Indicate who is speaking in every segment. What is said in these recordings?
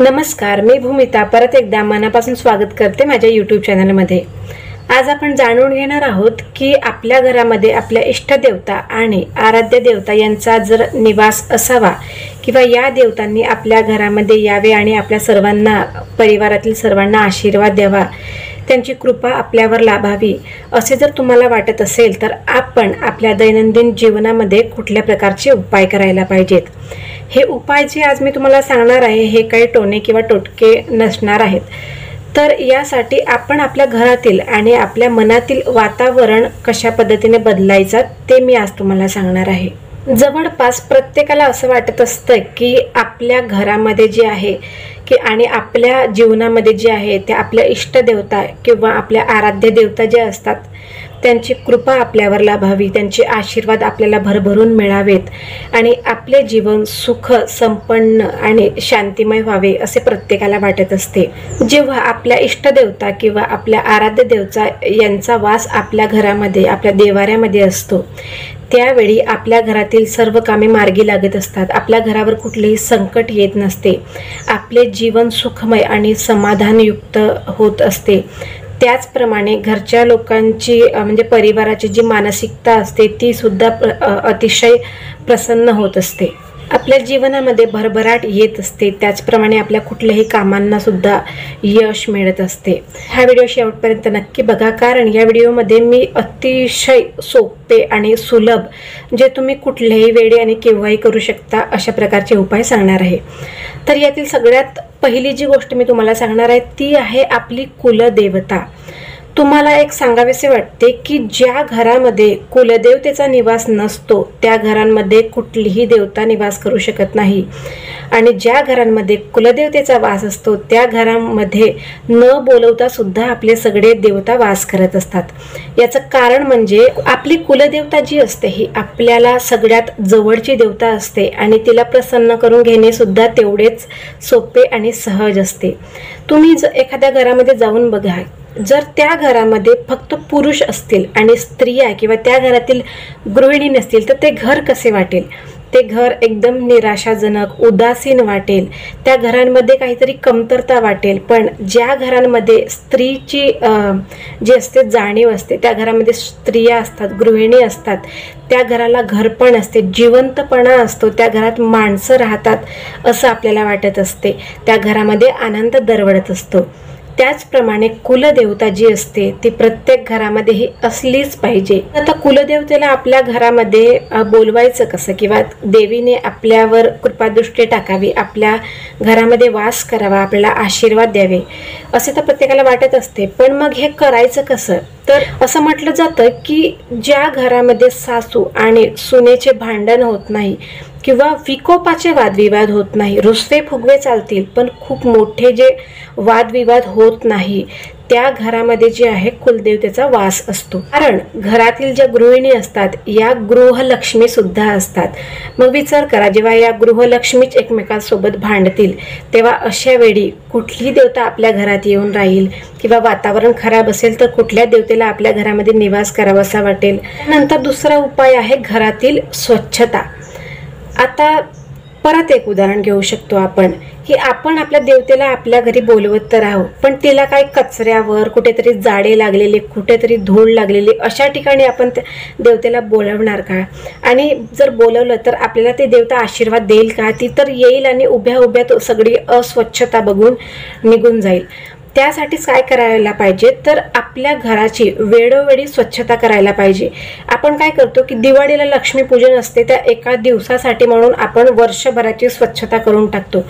Speaker 1: नमस्कार, मी भूमिता परत एकदा मनापासून स्वागत करते माझ्या यूट्यूब चॅनलमध्ये। आज आपण जाणून घेणार आहोत की आपल्या घरामध्ये आपल्या इष्टदेवता आणि आराध्य देवता यांचा जर निवास असावा किंवा या देवतांनी आपल्या घरामध्ये यावे आणि आपल्या सर्वांना, परिवारातील सर्वांना आशीर्वाद द्यावा, त्यांची कृपा आपल्यावर लाभावी असे जर तुम्हाला वाटत असेल तर आपण आपल्या दैनंदिन जीवनामध्ये कुठल्या प्रकारचे उपाय करायला पाहिजेत। हे उपाय जे आज मी तुम्हाला सांगणार आहे हे काही टोणे किंवा टोटके नसणार आहेत। तर यासाठी आपण आपल्या घरातील आणि आपल्या मनातील वातावरण कशा पद्धतीने बदलायचं ते मी आज तुम्हाला सांगणार आहे। जवळपास प्रत्येकाला असं वाटत असतं की आपल्या घरामध्ये जे आहे की आणि आपल्या जीवनामध्ये जे आहे ते आपल्या इष्टदेवता किंवा आपल्या आराध्य देवता जे असतात त्यांची कृपा आपल्यावर लाभावी, त्यांचे आशीर्वाद आपल्याला भरभरून मिळावेत आणि आपले जीवन सुख संपन्न आणि शांतिमय व्हावे असे प्रत्येकाला वाटत असते। जेव्हा आपल्या इष्टदेवता किंवा आपल्या आराध्य देवता यांचा वास आपल्या घरामध्ये, आपल्या देवाऱ्यामध्ये असतो त्यावेळी आपल्या घरातील सर्व कामे मार्गी लागत असतात। आपल्या घरावर कुठलेही संकट येत नसते, आपले जीवन सुखमय आणि समाधानयुक्त होत असते। त्याचप्रमाणे घरच्या लोकांची म्हणजे परिवाराची जी मानसिकता असते ती सुद्धा अतिशय प्रसन्न होत असते। आपल्या जीवनामध्ये भरभराट येत असते, त्याचप्रमाणे आपल्या कुठल्याही कामांना सुद्धा यश मिळत असते। हा व्हिडिओ शेवटपर्यंत नक्की बघा, कारण या व्हिडिओमध्ये मी अतिशय सोपे आणि सुलभ जे तुम्ही कुठल्याही वेळी आणि केव्हाही करू शकता अशा प्रकारचे उपाय सांगणार आहे। तर यातील सगळ्यात पहिली जी गोष्ट मी तुम्हाला सांगणार आहे ती आहे आपली कुलदेवता। तुम्हाला एक सांगावेसे वाटते की ज्या घरामध्ये कुलदेवतेचा निवास नसतो त्या घरांमध्ये कुठलीही देवता निवास करू शकत नाही, आणि ज्या घरांमध्ये कुलदेवतेचा वास असतो त्या घरामध्ये न बोलवता सुद्धा आपले सगळे देवता वास करत असतात। याचं कारण म्हणजे आपली कुलदेवता जी असते ही आपल्याला सगळ्यात जवळची देवता असते आणि तिला प्रसन्न करून घेणे सुद्धा तेवढेच सोपे आणि सहज असते। तुम्ही एखाद्या घरामध्ये जाऊन बघा, जर त्या घरामध्ये फक्त पुरुष असतील आणि स्त्रिया किंवा त्या घरातील गृहिणी नसतील तर ते घर कसे वाटेल? ते घर एकदम निराशाजनक, उदासीन वाटेल, त्या घरांमध्ये काहीतरी कमतरता वाटेल। पण ज्या घरांमध्ये स्त्रीची जी असते जाणीव असते, त्या घरामध्ये स्त्रिया असतात, गृहिणी असतात, त्या घराला घरपण असते, जिवंतपणा असतो, त्या घरात माणसं राहतात असं आपल्याला वाटत असते, त्या घरामध्ये आनंद दरवळत असतो। त्याचप्रमाणे कुलदेवता जी असते ती प्रत्येक घरामध्ये ही असलीच पाहिजे। आता कुलदेवतेला आपल्या घरामध्ये बोलवायचं कसं किंवा देवीने आपल्यावर कृपादृष्टी टाकावी, आपल्या घरामध्ये वास करावा, आपल्याला आशीर्वाद द्यावे असे तर प्रत्येकाला वाटत असते। पण मग हे करायचं कसं? तर असं म्हटलं जातं की ज्या घरामध्ये सासू आणि सुनेचे भांडण होत नाही किंवा विकोपाचे वादविवाद होत नाही, रुसवे फुगवे चालतील पण खूप मोठे जे वादविवाद होत नाही, त्या घरामध्ये जे आहे कुलदेवतेचा वास असतो। कारण घरातील ज्या गृहिणी असतात या गृहलक्ष्मी सुद्धा असतात। मग विचार करा, जेव्हा या गृहलक्ष्मीच एकमेकांसोबत भांडतील तेव्हा अशा वेळी कुठली देवता आपल्या घरात येऊन राहील किंवा वातावरण खराब असेल तर कुठल्या देवतेला आपल्या घरामध्ये निवास करावासा वाटेल? नंतर दुसरा उपाय आहे घरातील स्वच्छता। आता परत एक उदाहरण घेऊ शकतो आपण की आपण आपल्या देवतेला आपल्या घरी बोलवत तर आहोत, पण तिला काही कचऱ्यावर, कुठेतरी जाडे लागलेले, कुठेतरी धूळ लागलेली अशा ठिकाणी आपण देवतेला बोलवणार का? आणि जर बोलवलं तर आपल्याला ते देवता आशीर्वाद देईल का? ती तर येईल आणि उभ्या उभ्या तो सगळी अस्वच्छता बघून निघून जाईल। त्यासाठीच काय करायला पाहिजे तर आपल्या घराची वेळोवेळी स्वच्छता करायला पाहिजे। आपण काय करतो की दिवाळीला लक्ष्मीपूजन असते, त्या एका दिवसासाठी म्हणून आपण वर्षभराची स्वच्छता करून टाकतो,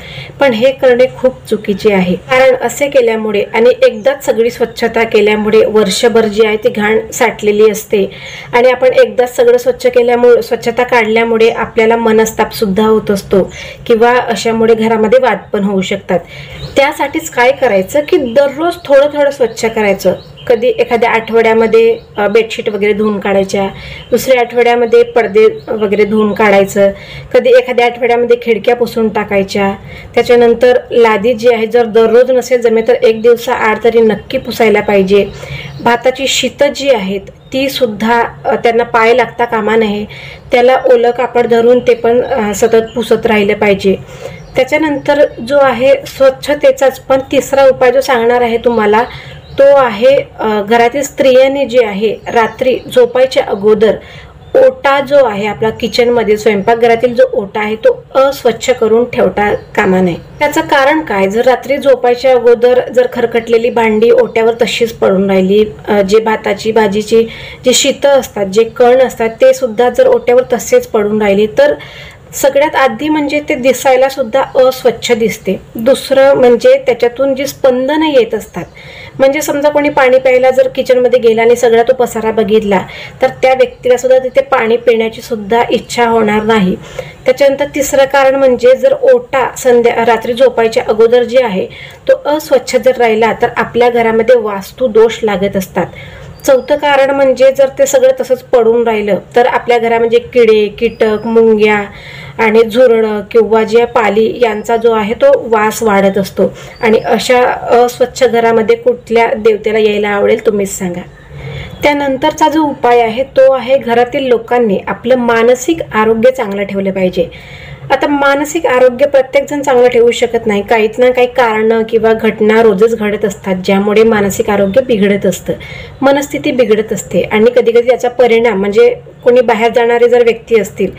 Speaker 1: पण हे करणे खूप चुकीचे आहे। कारण असे केल्यामुळे आणि एकदाच सगळी स्वच्छता केल्यामुळे वर्षभर जी आहे ती घाण साठलेली असते आणि आपण एकदाच सगळं स्वच्छ केल्यामुळे, स्वच्छता काढल्यामुळे आपल्याला मनस्ताप सुद्धा होत असतो किंवा अशामुळे घरामध्ये वाद पण होऊ शकतात। त्यासाठीच काय करायचं की दररोज थोडं थोडं स्वच्छ करायचं। कधी एखाद्या आठवड्यामध्ये बेडशीट वगैरे धुवून काढायच्या, दुसऱ्या आठवड्यामध्ये पडदे वगैरे धुवून काढायचं, कधी एखाद्या आठवड्यामध्ये खिडक्या पुसून टाकायच्या। त्याच्यानंतर लादी जी आहे जर दररोज नसेल जमे तर एक दिवसाआड तरी नक्की पुसायला पाहिजे। भाताची शीतं जी आहेत ती सुद्धा त्यांना पाय लागता कामा नये, त्याला ओलं कापड धरून ते पण सतत पुसत राहिले पाहिजे। त्याच्यानंतर जो आहे स्वच्छतेचाच पण तिसरा उपाय जो सांगणार आहे तुम्हाला, तो आहे घरातील स्त्रियांनी जे आहे रात्री झोपायच्या अगोदर ओटा जो आहे आपला किचनमध्ये स्वयंपाकघरातील जो ओटा आहे तो अस्वच्छ करून ठेवता कामा नये. त्याचं कारण काय, जर रात्री झोपायच्या अगोदर जर खरकटलेली भांडी ओट्यावर तशीच पडून राहिली, जे भाताची भाजीची जे शीतं असतात, जे कण असतात ते सुद्धा जर ओट्यावर तसेच पडून राहिले तर सगळ्यात आधी म्हणजे ते दिसायला सुद्धा अस्वच्छ दिसते. दुसरं म्हणजे त्याच्यातून जी स्पंदनं येत असतात, म्हणजे समजा कोणी पाणी प्यायला जर किचनमध्ये गेला आणि सगळा तो पसारा बघितला तर त्या व्यक्तीला सुद्धा तिथे पाणी पिण्याची सुद्धा इच्छा होणार नाही. त्याच्यानंतर तिसरं कारण म्हणजे जर ओटा रात्री झोपायच्या अगोदर जे आहे तो अस्वच्छ जर राहिला तर आपल्या घरामध्ये वास्तू दोष लागत असतात. चौथं कारण म्हणजे जर ते सगळं तसंच पडून राहिलं तर आपल्या घरामध्ये किडे, कीटक, मुंग्या आणि झुरळं किंवा जे पाली यांचा जो आहे तो वास वाढत असतो. आणि अशा अस्वच्छ घरामध्ये कुठल्या देवतेला यायला आवडेल तुम्हीच सांगा. त्यानंतरचा जो उपाय आहे तो आहे घरातील लोकांनी आपलं मानसिक आरोग्य चांगलं ठेवलं पाहिजे. आता मानसिक आरोग्य प्रत्येकजण चांगलं ठेवू शकत नाही, काहीच ना काही कारणं किंवा घटना रोजच घडत असतात ज्यामुळे मानसिक आरोग्य बिघडत असतं, मनस्थिती बिघडत असते. आणि कधी कधी याचा परिणाम म्हणजे कोणी बाहेर जाणारे जर व्यक्ती असतील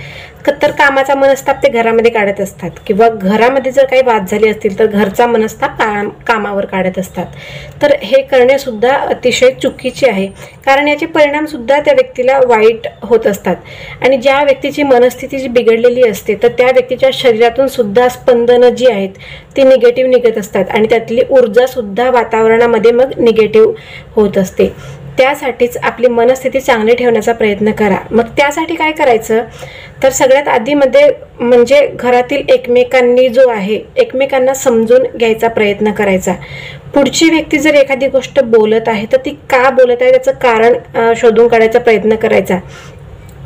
Speaker 1: तर कामाचा मनस्ताप ते घरामध्ये काढत असतात, किंवा घरामध्ये जर काही वाद झाले असतील तर घरचा मनस्ताप कामावर काढत असतात. तर हे करणे सुद्धा अतिशय चुकीचे आहे, कारण याचे परिणाम सुद्धा त्या व्यक्तीला वाईट होत असतात. आणि ज्या व्यक्तीची मनस्थिती जी बिघडलेली असते तर त्या व्यक्तीच्या शरीरातून सुद्धा स्पंदनं जी आहेत ती निगेटिव्ह निघत असतात आणि त्यातली ऊर्जा सुद्धा वातावरणामध्ये मग निगेटिव्ह होत असते. त्यासाठीच आपली मनस्थिती चांगली ठेवण्याचा प्रयत्न करा. मग त्यासाठी काय करायचं तर सगळ्यात आधी म्हणजे घरातील एकमेकांनी जो आहे एकमेकांना समजून घ्यायचा प्रयत्न करायचा. पुढची व्यक्ती जर एखादी गोष्ट बोलत आहे तर ती का बोलत आहे त्याचं कारण शोधून काढायचा प्रयत्न करायचा.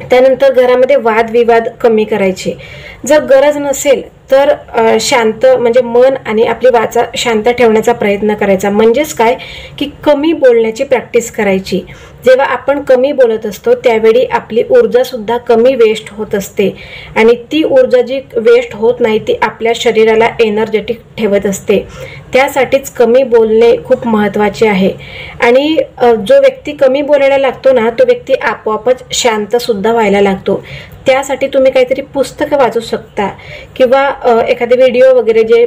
Speaker 1: त्यानंतर घरामध्ये वादविवाद कमी करायचे. जर गरज नसेल तर शांत म्हणजे मन आणि आपली वाचा शांत ठेवण्याचा प्रयत्न करायचा. म्हणजेच काय की कमी बोलण्याची प्रॅक्टिस करायची. जेव्हा आपण कमी बोलत असतो त्यावेळी आपली ऊर्जा सुद्धा कमी वेस्ट होत असते आणि ती ऊर्जा जी वेस्ट होत नाही ती आपल्या शरीराला एनर्जेटिक ठेवत असते. त्यासाठीच कमी बोलणे खूप महत्त्वाचे आहे. आणि जो व्यक्ती कमी बोलायला लागतो ना तो व्यक्ती आपोआपच शांत सुद्धा व्हायला लागतो. त्यासाठी तुम्ही काहीतरी पुस्तकं वाचू शकता किंवा एखादे व्हिडिओ वगैरे जे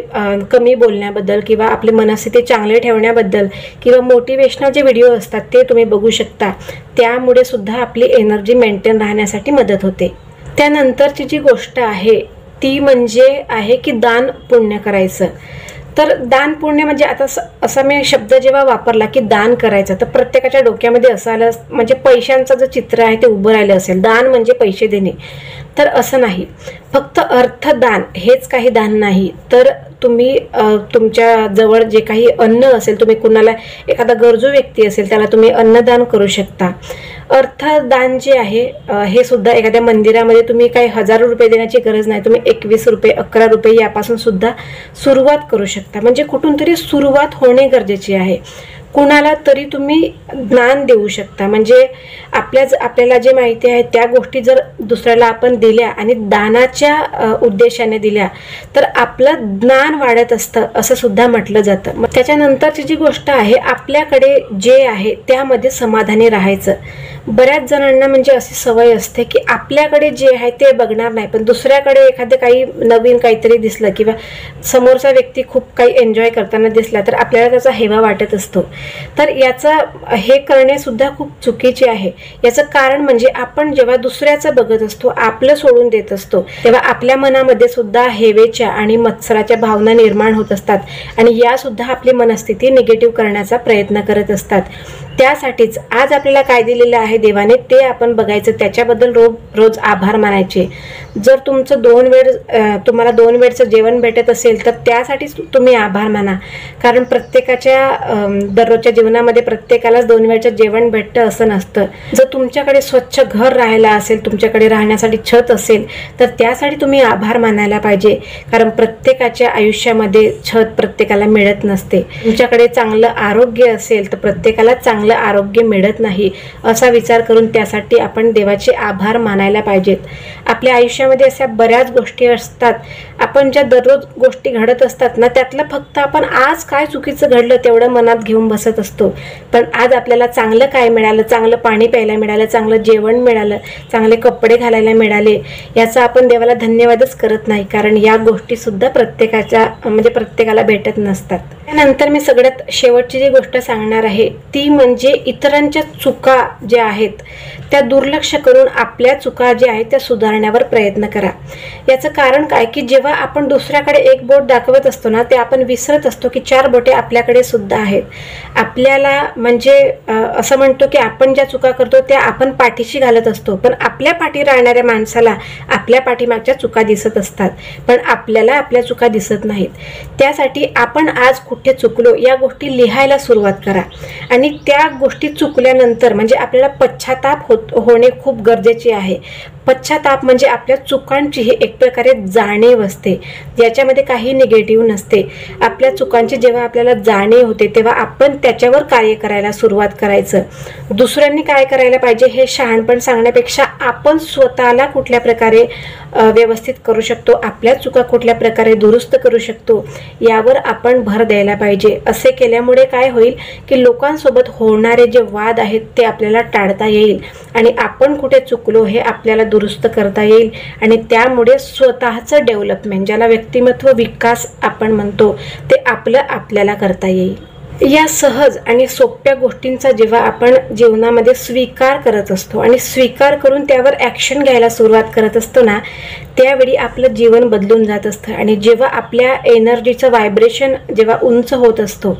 Speaker 1: कमी बोलण्याबद्दल किंवा आपली मनस्थिती चांगली ठेवण्याबद्दल किंवा मोटिवेशनल जे व्हिडिओ असतात ते तुम्ही बघू शकता. त्यामुळे सुद्धा आपली एनर्जी मेंटेन राहण्यासाठी मदत होते. त्यानंतरची जी गोष्ट आहे ती म्हणजे आहे की दान पुण्य करायचं. तर दान पुण्य म्हणजे आता असा मी शब्द जेव्हा वापरला की दान करायचं तर प्रत्येकाच्या डोक्यामध्ये असं आलं म्हणजे पैशांचं जे चित्र आहे ते उभं राहिलं असेल. दान म्हणजे पैसे देणे, तर असं नाही. फक्त अर्थदान हेच काही दान नाही, तर तुम्ही तुमच्या जवळ जे काही अन्न असेल, तुम्ही कुणाला एखादा गरजू व्यक्ती असेल त्याला तुम्ही अन्नदान करू शकता. अर्थदान जे आहे हे सुद्धा एखाद्या मंदिरामध्ये तुम्ही काही हजारो रुपये देण्याची गरज नाही, तुम्ही 21 रुपये 11 रुपये यापासून सुद्धा सुरुवात करू शकता. म्हणजे कुठून तरी सुरुवात होणे गरजेची आहे. कुणाला तरी तुम्ही ज्ञान देऊ शकता. म्हणजे आपल्याला जे माहिती आहे त्या गोष्टी जर दुसऱ्याला आपण दिल्या आणि दानाच्या उद्देशाने दिल्या तर आपलं ज्ञान वाढत असतं असं सुद्धा म्हटलं जातं. त्याच्यानंतरची जी गोष्ट आहे आपल्याकडे जे आहे त्यामध्ये समाधानी राहायचं. बऱ्याच जणांना म्हणजे अशी सवय असते की आपल्याकडे जे आहे ते बघणार नाही, पण दुसऱ्याकडे एखादं काही नवीन काहीतरी दिसलं किंवा समोरचा व्यक्ती खूप काही एन्जॉय करताना दिसला तर आपल्याला त्याचा हेवा वाटत असतो. तर हे करणे सुद्धा खूप चुकीचे आहे. याचं कारण म्हणजे आपण जेव्हा दुसऱ्याचं बघत असतो, आपलं सोडून देत असतो, तेव्हा आपल्या मनामध्ये सुद्धा हेवेच्या आणि मत्सराच्या भावना निर्माण होत असतात आणि या सुद्धा आपली मनस्थिती निगेटिव्ह करण्याचा प्रयत्न करत असतात. त्यासाठीच आज आपल्याला काय दिलेलं आहे देवाने ते आपण बघायचं, त्याच्याबद्दल रोज आभार मानायचे. जर तुमचं तुम्हाला 2 वेळचं जेवण भेटत असेल तर त्यासाठी तुम्ही आभार माना, कारण प्रत्येकाच्या दररोजच्या जीवनामध्ये प्रत्येकालाच 2 वेळचं जेवण भेटतं असं नसतं. जर तुमच्याकडे स्वच्छ घर राहायला असेल, तुमच्याकडे राहण्यासाठी छत असेल तर त्यासाठी तुम्ही आभार मानायला पाहिजे, कारण प्रत्येकाच्या आयुष्यामध्ये छत प्रत्येकाला मिळत नसते. तुमच्याकडे चांगलं आरोग्य असेल तर प्रत्येकाला चांगलं चांगलं आरोग्य मिळत नाही असा विचार करून त्यासाठी आपण देवाचे आभार मानायला पाहिजेत. आपल्या आयुष्यामध्ये अशा बऱ्याच गोष्टी असतात, आपण ज्या दररोज गोष्टी घडत असतात ना, त्यातलं फक्त आपण आज काय चुकीचं घडलं तेवढं मनात घेऊन बसत असतो. पण आज आपल्याला चांगलं काय मिळालं, चांगलं पाणी प्यायला मिळालं, चांगलं जेवण मिळालं, चांगले कपडे घालायला मिळाले, याचा आपण देवाला धन्यवादच करत नाही. कारण या गोष्टी सुद्धा प्रत्येकाला भेटत नसतात. त्यानंतर मी सगळ्यात शेवटची जी गोष्ट सांगणार आहे ती म्हणजे इतरांच्या चुका ज्या आहेत त्या दुर्लक्ष करून आपल्या चुका ज्या आहेत त्या सुधारण्यावर प्रयत्न करा. याचं कारण काय की जेव्हा आपण दुसऱ्याकडे एक बोट दाखवत असतो ना, ते आपण विसरत असतो की 4 बोटे आपल्याकडे सुद्धा आहेत. आपल्याला म्हणजे असं म्हणतो की आपण ज्या चुका करतो त्या आपण पाठीशी घालत असतो, पण आपल्या पाठी राहणाऱ्या माणसाला आपल्या पाठीमागच्या चुका दिसत असतात, पण आपल्याला आपल्या चुका दिसत नाहीत. त्यासाठी आपण आज कुठे चुकलो या गोष्टी लिहायला सुरुवात करा आणि त्या गोष्टी चुकल्यानंतर म्हणजे आपल्याला पश्चाताप होणे खूप गरजेचे आहे. पश्चाताप म्हणजे आपल्या चुकांची ही एक प्रकारे जाणीव असते, याच्यामध्ये काही निगेटिव्ह नसते. आपल्या चुकांची जेव्हा आपल्याला जाणीव होते तेव्हा आपण त्याच्यावर कार्य करायला सुरुवात करायचं. दुसऱ्यांनी काय करायला पाहिजे हे शहाणपण सांगण्यापेक्षा आपण स्वतःला कुठल्या प्रकारे व्यवस्थित करू शकतो, आपल्या चुका कुठल्या प्रकारे दुरुस्त करू शकतो यावर आपण भर द्यायला पाहिजे. असे केल्यामुळे काय होईल की लोकांसोबत होणारे जे वाद आहेत ते आपल्याला टाळता येईल आणि आपण कुठे चुकलो हे आपल्याला दुरुस्त करता येईल आणि त्यामुळे स्वतःचं डेव्हलपमेंट, ज्याला व्यक्तिमत्व विकास आपण म्हणतो, ते आपल्याला करता येईल. या सहज आणि सोप्या गोष्टींचा जेव्हा आपण जीवनामध्ये स्वीकार करत असतो आणि स्वीकार करून त्यावर ॲक्शन घ्यायला सुरुवात करत असतो ना, त्यावेळी आपलं जीवन बदलून जात असतं. आणि जेव्हा आपल्या एनर्जीचं व्हायब्रेशन जेव्हा उंच होत असतो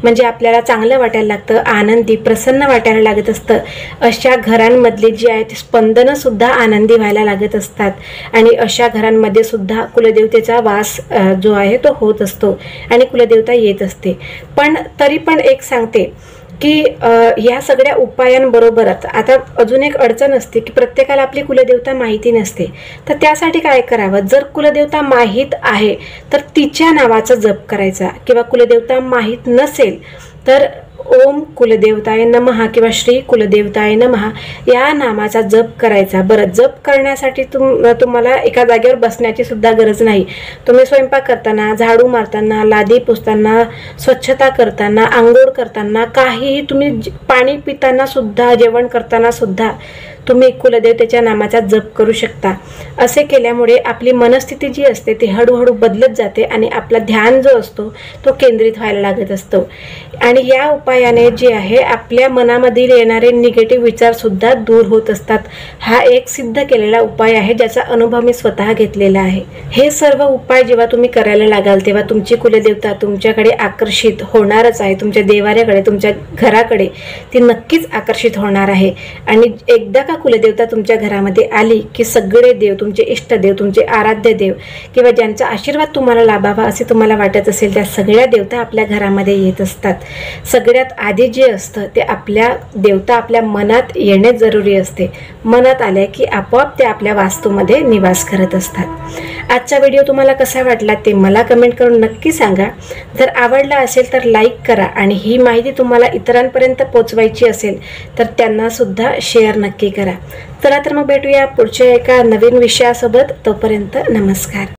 Speaker 1: म्हणजे आपल्याला चांगलं वाटायला लागतं, आनंदी प्रसन्न वाटायला लागत असतं, अशा घरांमधली जी आहे ती स्पंदनंसुद्धा आनंदी व्हायला लागत असतात आणि अशा घरांमध्ये सुद्धा कुलदेवतेचा वास जो आहे तो होत असतो आणि कुलदेवता येत असते. पण तरी पण एक सांगते की या सगळ्या उपायांबरोबरच आता अजून एक अडचण असते की प्रत्येकाला आपली कुलदेवता माहिती नसते. तर त्यासाठी काय करावं, जर कुलदेवता माहीत आहे तर तिच्या नावाचा जप करायचा, किंवा कुलदेवता माहीत नसेल तर ओम कुलदेवताय नमः किंवा श्री कुलदेवताय नमः या नामाचा जप करायचा. बरं, जप करण्यासाठी तुम्हाला एका जागेवर बसण्याची सुद्धा गरज नाही. तुम्ही स्वयंपाक करताना, झाडू मारताना, लादी पुसताना, स्वच्छता करताना, आंघोळ करताना, काहीही तुम्ही पाणी पिताना सुद्धा, जेवण करताना सुद्धा तुम्ही कुलदेवतेच्या नामाचा जप करू शकता. असे केल्यामुळे आपली मनस्थिती जी असते ती हळूहळू बदलत जाते आणि आपला ध्यान जो असतो तो केंद्रित व्हायला लागत असतो. आणि या उपायाने जे आहे आपल्या मनामधील येणारे निगेटिव्ह विचार सुद्धा दूर होत असतात. हा एक सिद्ध केलेला उपाय आहे ज्याचा अनुभव मी स्वतः घेतलेला आहे. हे सर्व उपाय जेव्हा तुम्ही करायला लागाल तेव्हा तुमची कुलदेवता तुमच्याकडे आकर्षित होणारच आहे. तुमच्या देवाऱ्याकडे, तुमच्या घराकडे ती नक्कीच आकर्षित होणार आहे. आणि एकदा का कुलदेवता तुमच्या घरामध्ये आली की सगळे देव, तुमचे इष्टदेव, तुमचे आराध्य देव किंवा ज्यांचा आशीर्वाद तुम्हाला लाभावा असे तुम्हाला वाटत असेल त्या सगळ्या देवता आपल्या घरामध्ये येत असतात. सगळ्यात आधी जे असतं ते आपल्या देवता आपल्या मनात येणे जरुरी असते. मनात आले की आपोआप ते आपल्या वास्तूमध्ये निवास करत असतात. आजचा व्हिडिओ तुम्हाला कसा वाटला ते मला कमेंट करून नक्की सांगा. जर आवडला असेल तर लाईक करा आणि ही माहिती तुम्हाला इतरांपर्यंत पोहोचवायची असेल तर त्यांना सुद्धा शेअर नक्की करा. चला तर मग भेटूया पुढच्या एका नवीन विषयासोबत. तोपर्यंत नमस्कार.